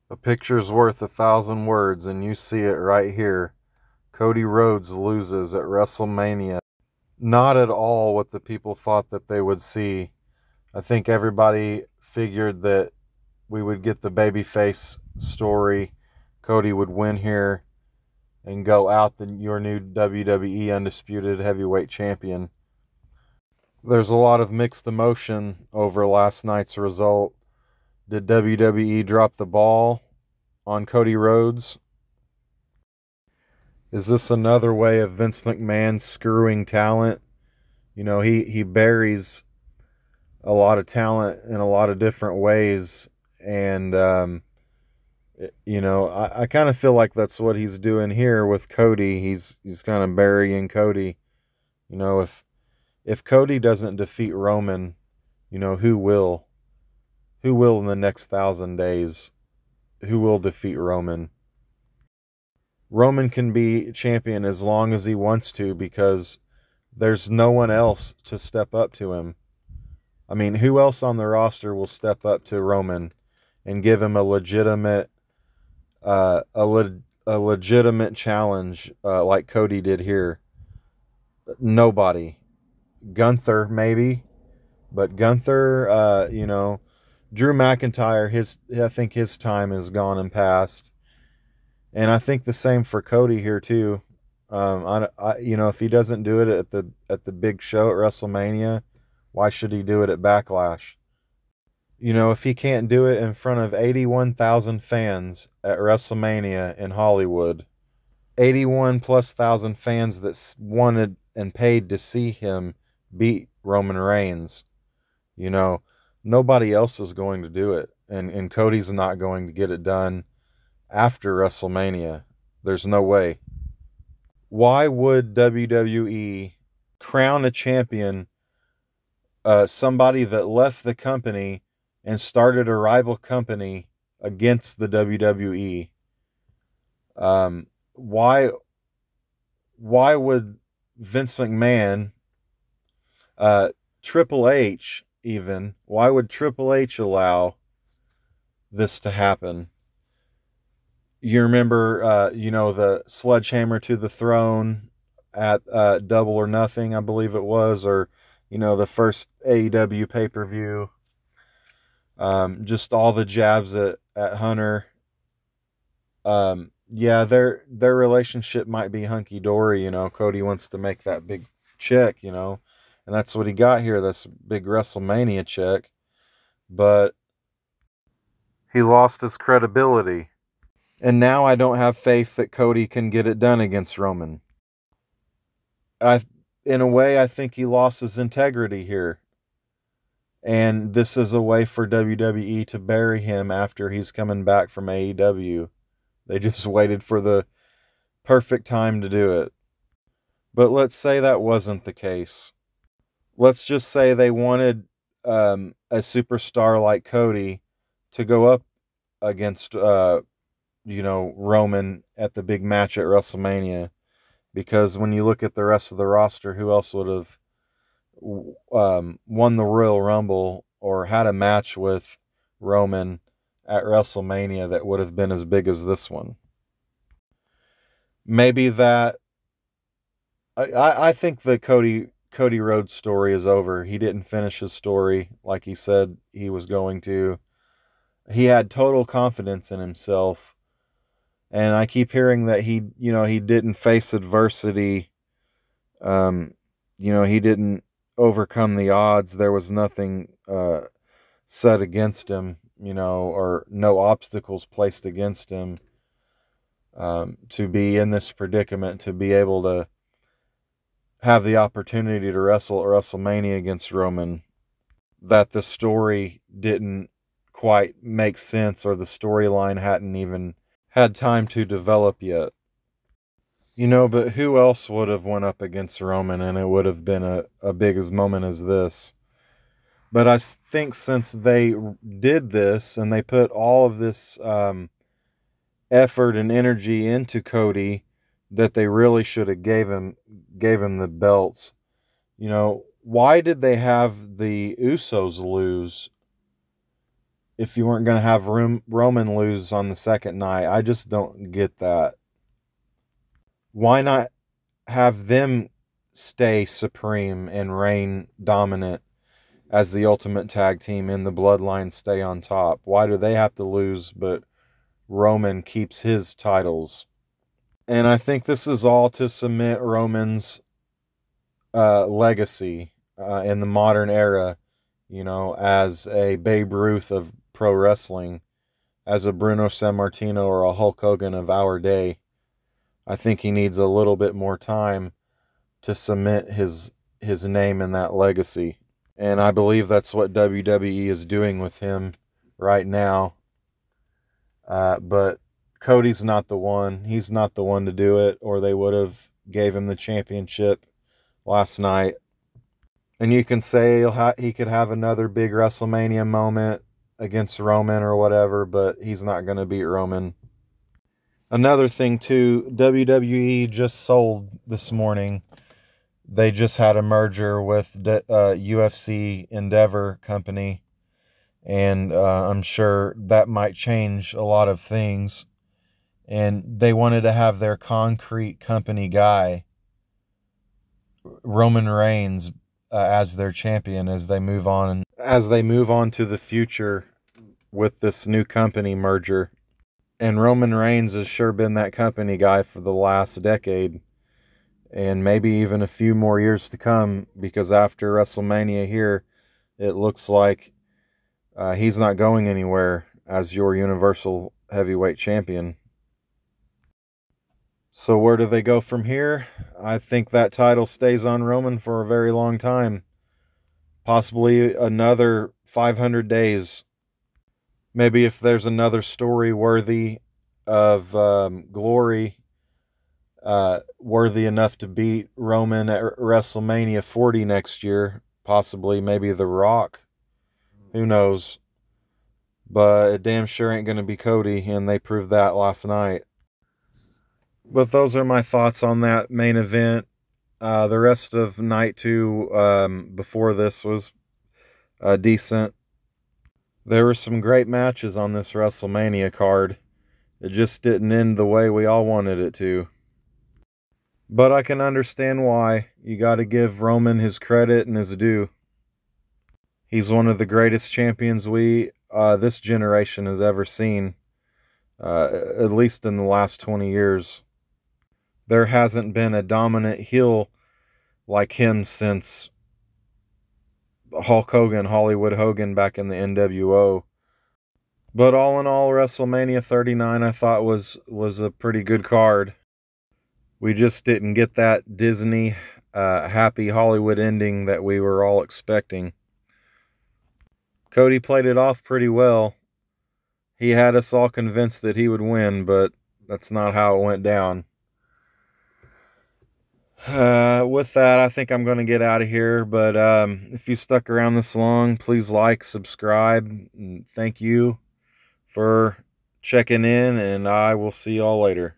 A picture's worth 1,000 words, and you see it right here. Cody Rhodes loses at WrestleMania. Not at all what the people thought that they would see. I think everybody figured that we would get the babyface story. Cody would win here and go out your new WWE Undisputed Heavyweight Champion. There's a lot of mixed emotion over last night's result. Did WWE drop the ball on Cody Rhodes? Is this another way of Vince McMahon screwing talent? You know, he buries a lot of talent in a lot of different ways. And, you know, I kind of feel like that's what he's doing here with Cody. He's kind of burying Cody. You know, if Cody doesn't defeat Roman, you know, who will? Who will in the next 1,000 days? Who will defeat Roman? Roman can be champion as long as he wants to because there's no one else to step up to him. I mean, who else on the roster will step up to Roman and give him a legitimate legitimate challenge like Cody did here? Nobody. Gunther, maybe. But Gunther, you know, Drew McIntyre, I think his time is gone and past. And I think the same for Cody here too. You know, if he doesn't do it at the big show at WrestleMania, why should he do it at Backlash? You know, if he can't do it in front of 81,000 fans at WrestleMania in Hollywood, 81 plus thousand fans that wanted and paid to see him beat Roman Reigns, you know, nobody else is going to do it. And Cody's not going to get it done after WrestleMania. There's no way. Why would WWE crown a champion, somebody that left the company and started a rival company against the WWE? Why would Vince McMahon, Triple H even, why would Triple H allow this to happen? You remember, you know, the sledgehammer to the throne at Double or Nothing, I believe it was, or, you know, the first AEW pay-per-view. Just all the jabs at Hunter. Yeah, their relationship might be hunky-dory, you know. Cody wants to make that big check, you know, and that's what he got here, this big WrestleMania check. But he lost his credibility. And now I don't have faith that Cody can get it done against Roman. In a way, I think he lost his integrity here. And this is a way for WWE to bury him after he's coming back from AEW. They just waited for the perfect time to do it. But let's say that wasn't the case. Let's just say they wanted a superstar like Cody to go up against you know, Roman at the big match at WrestleMania. Because when you look at the rest of the roster, who else would have won the Royal Rumble or had a match with Roman at WrestleMania that would have been as big as this one? Maybe that... I think the Cody Rhodes story is over. He didn't finish his story like he said he was going to. He had total confidence in himself. And I keep hearing that he didn't face adversity. You know, he didn't overcome the odds. There was nothing set against him, you know, or no obstacles placed against him to be in this predicament, to be able to have the opportunity to wrestle at WrestleMania against Roman. That the story didn't quite make sense, or the storyline hadn't even had time to develop yet. You know, but who else would have went up against Roman and it would have been a big as moment as this? But I think since they did this and they put all of this effort and energy into Cody, that they really should have gave him the belts. You know, why did they have the Usos lose? if you weren't going to have Roman lose on the second night. I just don't get that. Why not have them stay supreme and reign dominant as the Ultimate Tag Team and the Bloodline stay on top? Why do they have to lose, but Roman keeps his titles? And I think this is all to cement Roman's legacy in the modern era, you know, as a Babe Ruth of pro wrestling, as a Bruno Sammartino or a Hulk Hogan of our day. I think he needs a little bit more time to cement his name in that legacy. And I believe that's what WWE is doing with him right now. But Cody's not the one. He's not the one to do it, or they would have gave him the championship last night. And you can say he could have another big WrestleMania moment against Roman or whatever, but he's not going to beat Roman. Another thing, too, WWE just sold this morning. They just had a merger with UFC Endeavor Company, and I'm sure that might change a lot of things. And they wanted to have their concrete company guy, Roman Reigns, as their champion as they move on to the future with this new company merger. And Roman Reigns has sure been that company guy for the last decade, and maybe even a few more years to come, because after WrestleMania here, it looks like he's not going anywhere as your Universal Heavyweight Champion. So where do they go from here? I think that title stays on Roman for a very long time. Possibly another 500 days. Maybe if there's another story worthy of glory, worthy enough to beat Roman at WrestleMania 40 next year, possibly maybe The Rock. Who knows? But it damn sure ain't going to be Cody, and they proved that last night. But those are my thoughts on that main event. The rest of night 2 before this was decent. There were some great matches on this WrestleMania card. It just didn't end the way we all wanted it to. But I can understand why. You got to give Roman his credit and his due. He's one of the greatest champions this generation has ever seen, at least in the last 20 years. There hasn't been a dominant heel like him since Hulk Hogan, Hollywood Hogan, back in the NWO. But all in all, WrestleMania 39 I thought was a pretty good card. We just didn't get that Disney happy Hollywood ending that we were all expecting. Cody played it off pretty well. He had us all convinced that he would win, but that's not how it went down. With that, I think I'm going to get out of here. But if you stuck around this long, please like, subscribe. And thank you for checking in, and I will see y'all later.